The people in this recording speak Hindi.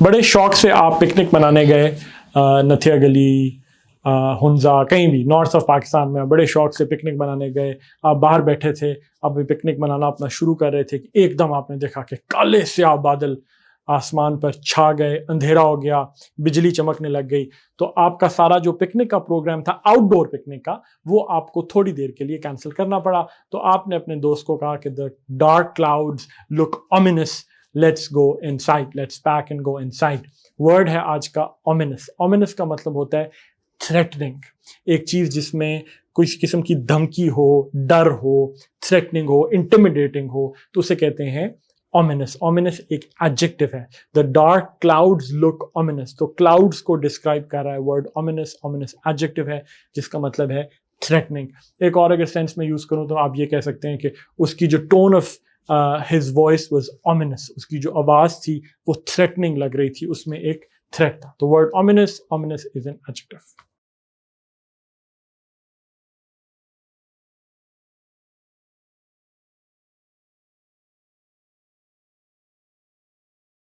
बड़े शौक से आप पिकनिक मनाने गए नथिया गली, हुंजा, कहीं भी नॉर्थ ऑफ पाकिस्तान में बड़े शौक से पिकनिक मनाने गए। आप बाहर बैठे थे, आप पिकनिक मनाना अपना शुरू कर रहे थे कि एकदम आपने देखा कि काले स्याह बादल आसमान पर छा गए, अंधेरा हो गया, बिजली चमकने लग गई। तो आपका सारा जो पिकनिक का प्रोग्राम था, आउटडोर पिकनिक का, वो आपको थोड़ी देर के लिए कैंसिल करना पड़ा। तो आपने अपने दोस्त को कहा कि the dark clouds look ominous, let's go inside, let's pack and go inside. Word है आज का ओमिनस। ओमिनस का मतलब होता है थ्रेटनिंग, एक चीज जिसमें कुछ किस्म की धमकी हो, डर हो, थ्रेटनिंग हो, इंटिमिडेटिंग हो, तो उसे कहते हैं ominous। ominous एक एडजेक्टिव है। The dark clouds look ominous, तो क्लाउड्स को डिस्क्राइब कर रहा है वर्ड ominous। ominous एडजेक्टिव है जिसका मतलब है थ्रेटनिंग। एक और अगर सेंस में यूज करूं तो आप ये कह सकते हैं कि उसकी जो tone of his voice was ominous, उसकी जो आवाज थी वो थ्रेटनिंग लग रही थी, उसमें एक थ्रेट था। तो word ominous, ominous is an adjective.